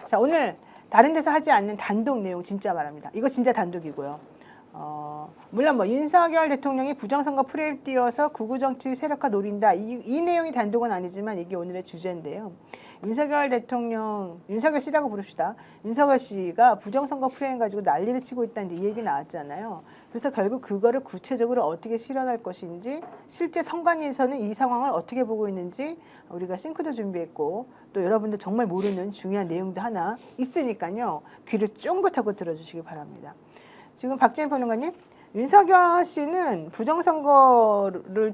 자, 오늘 다른 데서 하지 않는 단독 내용 진짜 말합니다. 이거 진짜 단독이고요. 물론 뭐 윤석열 대통령이 부정선거 프레임 띄워서 구구 정치 세력화 노린다. 이 내용이 단독은 아니지만 이게 오늘의 주제인데요. 윤석열 대통령, 윤석열 씨라고 부릅시다. 윤석열 씨가 부정선거 프레임 가지고 난리를 치고 있다는 이 얘기 나왔잖아요. 그래서 결국 그거를 구체적으로 어떻게 실현할 것인지, 실제 선관위에서는 이 상황을 어떻게 보고 있는지 우리가 싱크도 준비했고, 또 여러분들 정말 모르는 중요한 내용도 하나 있으니까요. 귀를 쫑긋하고 들어주시기 바랍니다. 지금 박재민 평론가님, 윤석열 씨는 부정선거를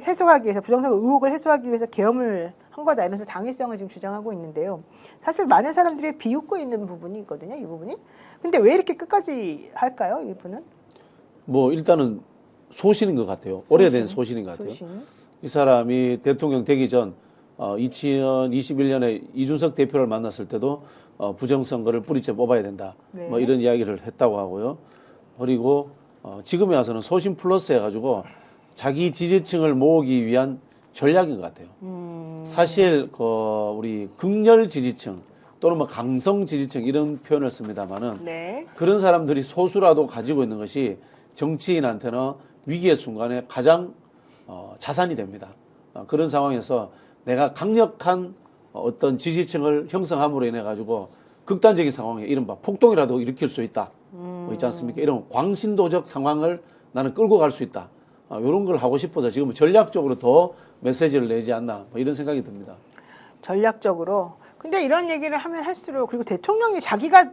해소하기 위해서, 부정선거 의혹을 해소하기 위해서 계엄을 한 거다, 이러면서 당위성을 지금 주장하고 있는데요. 사실 많은 사람들이 비웃고 있는 부분이 있거든요, 이 부분이. 근데 왜 이렇게 끝까지 할까요, 이분은? 뭐 일단은 소신인 것 같아요. 오래된 소신인 것 같아요. 이 사람이 대통령 되기 전 2021년에 이준석 대표를 만났을 때도 부정선거를 뿌리째 뽑아야 된다. 네. 뭐 이런 이야기를 했다고 하고요. 그리고 지금에 와서는 소신 플러스 해가지고 자기 지지층을 모으기 위한 전략인 것 같아요. 사실 우리 극렬 지지층 또는 뭐 강성 지지층 이런 표현을 씁니다만은 네. 그런 사람들이 소수라도 가지고 있는 것이 정치인한테는 위기의 순간에 가장 자산이 됩니다. 그런 상황에서 내가 강력한 어떤 지지층을 형성함으로 인해 가지고 극단적인 상황에 이른바 폭동이라도 일으킬 수 있다. 뭐 있지 않습니까? 이런 광신도적 상황을 나는 끌고 갈 수 있다. 이런 걸 하고 싶어서 지금 전략적으로 더 메시지를 내지 않나, 뭐 이런 생각이 듭니다. 전략적으로. 근데 이런 얘기를 하면 할수록, 그리고 대통령이 자기가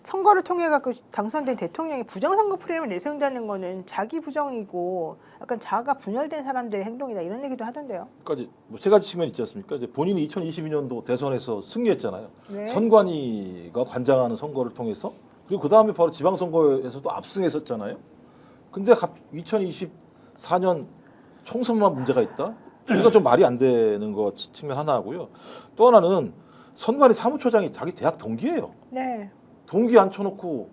선거를 통해 갖고 당선된 대통령이 부정선거 프레임을 내세운다는 거는 자기 부정이고 약간 자아가 분열된 사람들의 행동이다, 이런 얘기도 하던데요. 그러니까 뭐 세 가지 측면이 있지 않습니까? 이제 본인이 2022년도 대선에서 승리했잖아요. 네. 선관위가 관장하는 선거를 통해서, 그리고 그 다음에 바로 지방선거에서도 압승했었잖아요. 근데 2024년 총선만 문제가 있다? 이거 좀 말이 안 되는 거 측면 하나 하고요. 또 하나는 선관위 사무처장이 자기 대학 동기예요. 네. 동기 앉혀놓고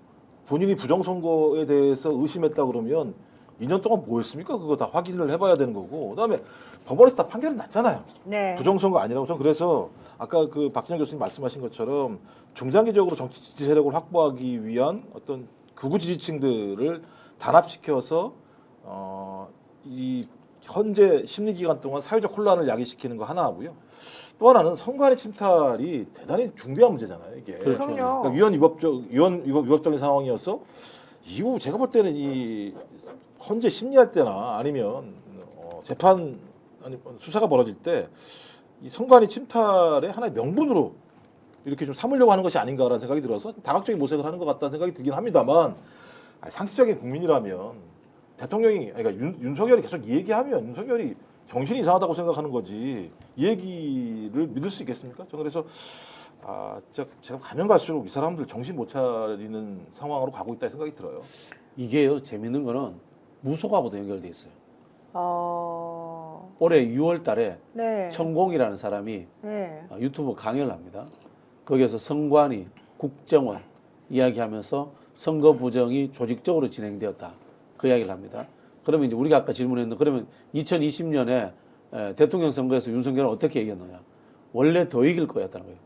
본인이 부정선거에 대해서 의심했다 그러면 2년 동안 뭐 했습니까? 그거 다 확인을 해봐야 되는 거고, 그다음에 법원에서 다 판결이 났잖아요. 네. 부정선거 아니라고. 저는 그래서 아까 그 박진영 교수님 말씀하신 것처럼 중장기적으로 정치 지지 세력을 확보하기 위한 어떤 극우 지지층들을 단합시켜서 이 현재 심리 기간 동안 사회적 혼란을 야기시키는 거 하나 하고요. 또 하나는 선관위 침탈이 대단히 중대한 문제잖아요, 이게. 그렇죠. 그러니까 위헌위법적인 상황이어서 이후 제가 볼 때는 이 헌재 심리할 때나 아니면 재판 아니 수사가 벌어질 때 이 선관위 침탈의 하나의 명분으로 이렇게 좀 삼으려고 하는 것이 아닌가라는 생각이 들어서 다각적인 모색을 하는 것 같다는 생각이 들긴 합니다만, 상식적인 국민이라면 대통령이, 그러니까 윤석열이 계속 이 얘기하면 윤석열이 정신이 이상하다고 생각하는 거지 이 얘기를 믿을 수 있겠습니까? 저는 그래서 제가 가면 갈수록 이 사람들 정신 못 차리는 상황으로 가고 있다 생각이 들어요. 이게요, 재밌는 거는 무속하고도 연결돼 있어요. 올해 6월 달에 네. 천공이라는 사람이 네. 유튜브 강연을 합니다. 거기에서 선관위, 국정원 이야기하면서 선거 부정이 조직적으로 진행되었다. 그 이야기를 합니다. 그러면 이제 우리가 아까 질문했는데, 그러면 2020년에 대통령 선거에서 윤석열은 어떻게 이겼느냐? 원래 더 이길 거였다는 거예요.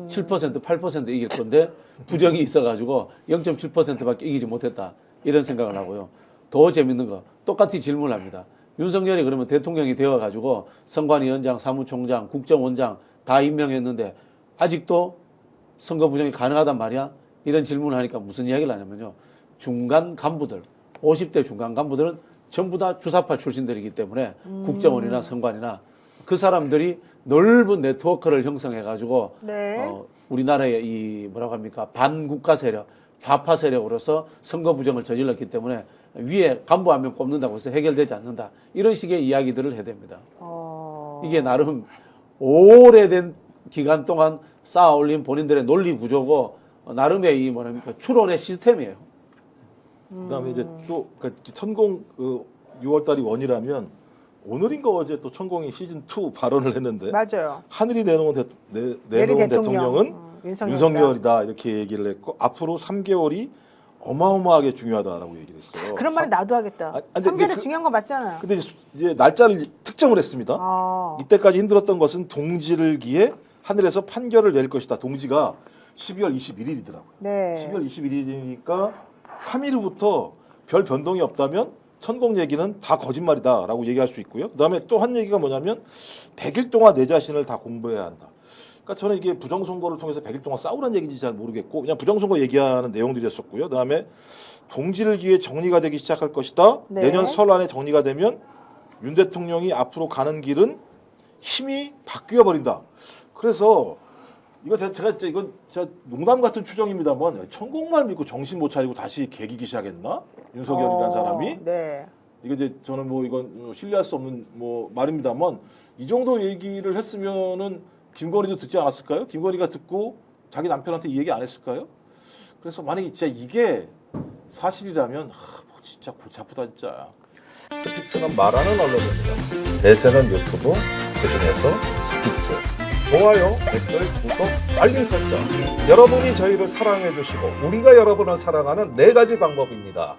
7%, 8% 이길 건데 부정이 있어가지고 0.7%밖에 이기지 못했다. 이런 생각을 하고요. 더 재밌는 거, 똑같이 질문을 합니다. 윤석열이 그러면 대통령이 되어가지고 선관위원장, 사무총장, 국정원장 다 임명했는데 아직도 선거 부정이 가능하단 말이야? 이런 질문을 하니까 무슨 이야기를 하냐면요. 중간 간부들, 50대 중간 간부들은 전부 다 주사파 출신들이기 때문에 국정원이나 선관이나 그 사람들이 넓은 네트워크를 형성해가지고 네. 우리나라의 이 뭐라고 합니까? 반국가 세력, 좌파 세력으로서 선거 부정을 저질렀기 때문에 위에 간부 한 명 꼽는다고 해서 해결되지 않는다. 이런 식의 이야기들을 해야 됩니다. 이게 나름 오래된 기간 동안 쌓아 올린 본인들의 논리 구조고 나름의 이 뭐랍니까? 추론의 시스템이에요. 그다음에 이제 또 천공 6월달이 원이라면 오늘인가 어제 또 천공이 시즌 2 발언을 했는데, 맞아요. 하늘이 내놓은 대통령은 윤석열이다 이렇게 얘기를 했고, 앞으로 3개월이 어마어마하게 중요하다라고 얘기를 했어요. 그런 말은 나도 하겠다. 3개월이 중요한 거 맞잖아요. 근데 이제 날짜를 특정을 했습니다. 이때까지 힘들었던 것은 동지를 기해 하늘에서 판결을 낼 것이다. 동지가 12월 21일이더라고요. 네. 12월 21일이니까 3일 후부터 별 변동이 없다면 천공 얘기는 다 거짓말이다라고 얘기할 수 있고요. 그다음에 또 한 얘기가 뭐냐면 100일 동안 내 자신을 다 공부해야 한다. 그러니까 저는 이게 부정선거를 통해서 100일 동안 싸우라는 얘기인지 잘 모르겠고 그냥 부정선거 얘기하는 내용들이었었고요. 그다음에 동지를 기해 정리가 되기 시작할 것이다. 네. 내년 설 안에 정리가 되면 윤 대통령이 앞으로 가는 길은 힘이 바뀌어 버린다. 그래서 이거 이건 제가 농담 같은 추정입니다만 천공만 믿고 정신 못 차리고 다시 개기기 시작했나? 윤석열이라는 사람이 네. 이거 이제 저는 뭐 이건 신뢰할 수 없는 뭐 말입니다만 이 정도 얘기를 했으면은 김건희도 듣지 않았을까요? 김건희가 듣고 자기 남편한테 이 얘기 안 했을까요? 그래서 만약에 진짜 이게 사실이라면 뭐 진짜 골치 아프다 진짜. 스픽스는 말하는 언론입니다. 대세는 유튜브, 그중에서 스픽스. 좋아요, 댓글, 구독, 알림 설정. 여러분이 저희를 사랑해 주시고 우리가 여러분을 사랑하는 4가지 방법입니다.